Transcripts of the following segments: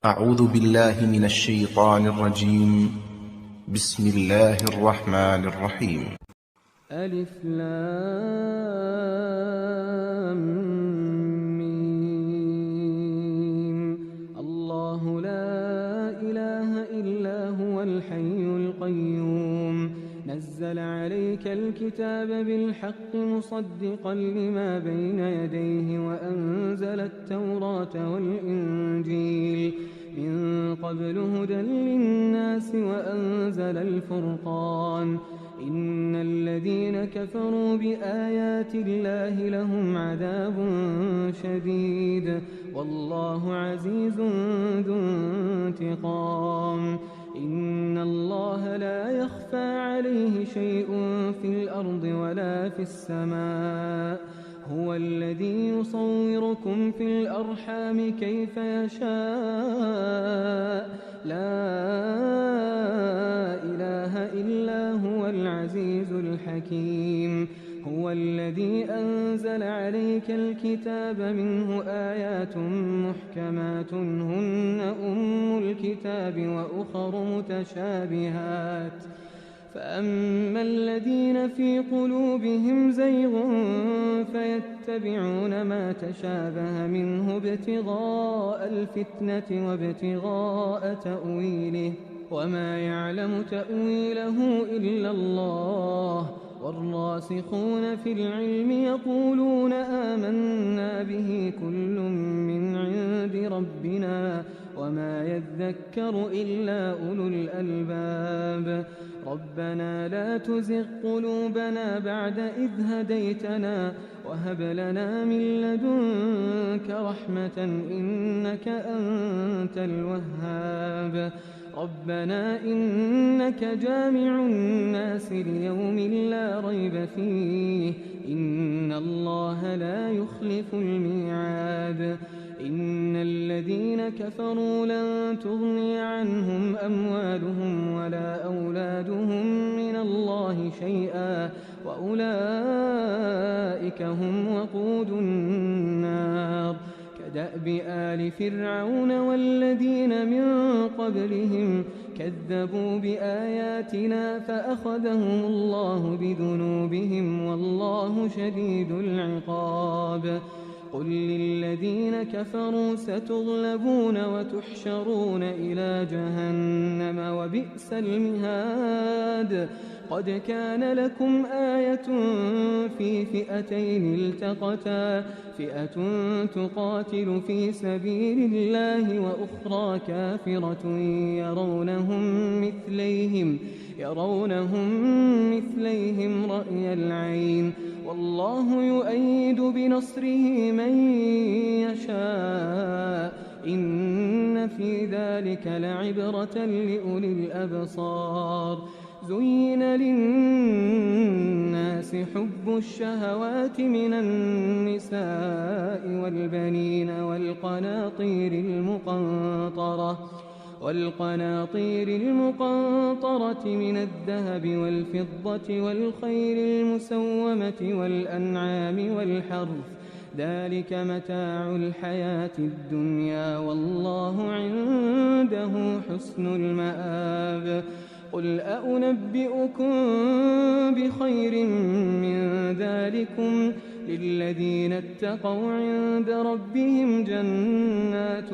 أعوذ بالله من الشيطان الرجيم. بسم الله الرحمن الرحيم. ألف لام ميم. الله لا إله إلا هو الحي القيوم نزل عليك الكتاب بالحق مصدقا لما بين يديه وأنزل التوراة والإنجيل من قبل هدى للناس وأنزل الفرقان إن الذين كفروا بآيات الله لهم عذاب شديد والله عزيز ذو انتقام. إن الله لا يخفى عليه شيء في الأرض ولا في السماء هو الذي يصوركم في الأرحام كيف يشاء لا إله إلا هو العزيز الحكيم. هو الذي أنزل عليك الكتاب منه آيات محكمات هن أم الكتاب وأخر متشابهات فأما الذين في قلوبهم زيغ فيتبعون ما تشابه منه ابتغاء الفتنة وابتغاء تأويله وما يعلم تأويله إلا الله والراسخون في العلم يقولون آمنا به كل من عند ربنا وما يذكر إلا أولو الألباب. ربنا لا تزغ قلوبنا بعد إذ هديتنا وهب لنا من لدنك رحمة إنك أنت الوهاب. ربنا إنك جامع الناس ليوم لا ريب فيه إن الله لا يخلف الميعاد. إن الذين كفروا لن تغني عنهم أموالهم ولا أولادهم من الله شيئا وأولئك هم وقود النار كدأب آل فرعون والذين من قبلهم كذبوا بآياتنا فأخذهم الله بذنوبهم والله شديد العقاب. قل للذين كفروا ستغلبون وتحشرون إلى جهنم وبئس المهاد. قد كان لكم آية في فئتين التقتا فئة تقاتل في سبيل الله وأخرى كافرة يرونهم مثليهم رأي العين والله يؤيد بنصره من يشاء إن في ذلك لعبرة لأولي الأبصار. زين للناس حب الشهوات من النساء والبنين والقناطير المقنطرة من الذهب والفضة والخيل المسومة والأنعام والحرث ذلك متاع الحياة الدنيا والله عنده حسن المآب. قل أنبئكم بخير من ذلكم للذين اتقوا عند ربهم جنات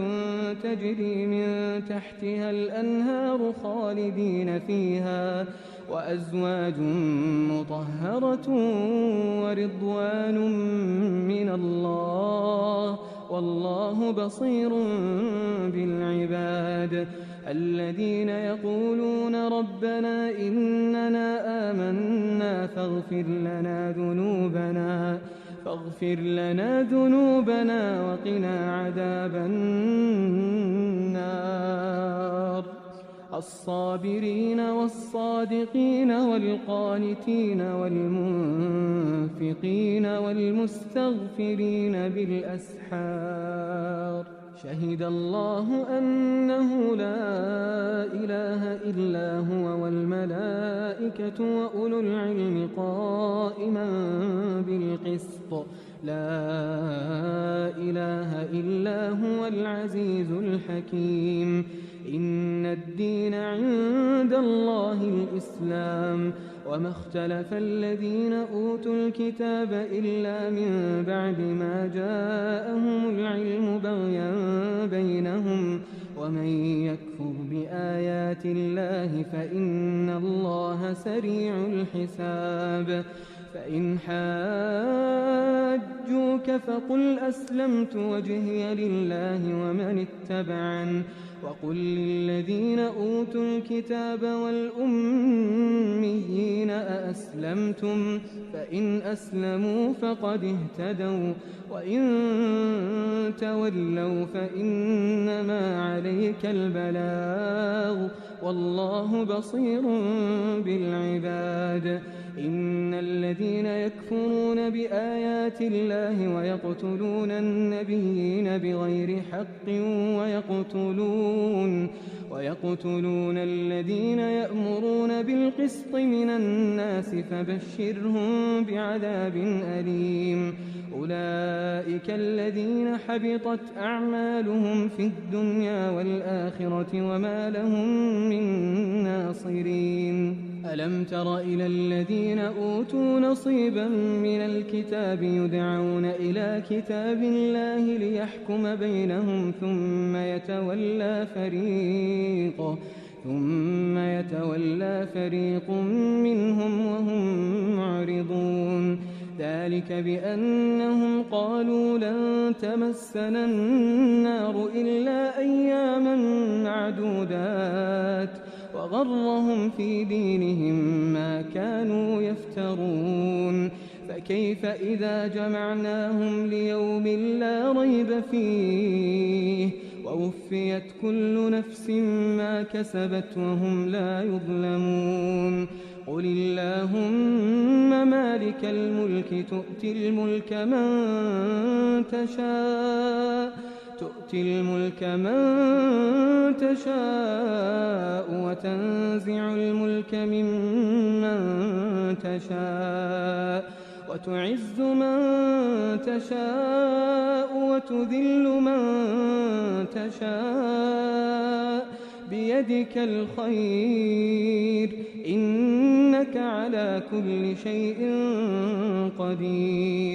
تجري من تحتها الأنهار خالدين فيها وأزواج مطهرة ورضوان من الله والله بصير بالعباد. الذين يقولون ربنا إننا آمنا فاغفر لنا ذنوبنا وقنا عذاب النار. الصابرين والصادقين والقانتين والمنفقين والمستغفرين بالأسحار. شهد الله أنه لا إله إلا هو والملائكة وأولو العلم قائما بالقسط لا إله إلا هو العزيز الحكيم. وما اختلف الذين أوتوا الكتاب إلا من بعد ما جاءهم العلم بغيا بينهم ومن يكفر بآيات الله فإن الله سريع الحساب فإن حاجوك فقل أسلمت وجهي لله ومن اتبعن وقل للذين أوتوا الكتاب والأميين أأسلمتم فإن أسلموا فقد اهتدوا وإن تولوا فإنما عليك البلاغ والله بصير بالعباد إن الذين يكفرون بآيات الله ويقتلون النبيين بغير حق ويقتلون الذين يأمرون بالقسط من الناس فبشرهم بعذاب أليم أولئك الذين حبطت أعمالهم في الدنيا والآخرة وما لهم من ناصرين ألم تر إلى الذين أوتوا نصيبا من الكتاب يدعون إلى كتاب الله ليحكم بينهم ثم يتولى فريق منهم وهم معرضون ذلك بأنهم قالوا لن تمسنا النار إلا أياما معدودات وغرهم في دينهم ما كانوا يفترون فكيف إذا جمعناهم ليوم لا ريب فيه ووفيت كل نفس ما كسبت وهم لا يظلمون قل اللهم مالك الملك تؤتي الملك من تشاء وتنزع الملك ممن تشاء وتعز من تشاء وتذل من تشاء بيدك الخير إنك على كل شيء قدير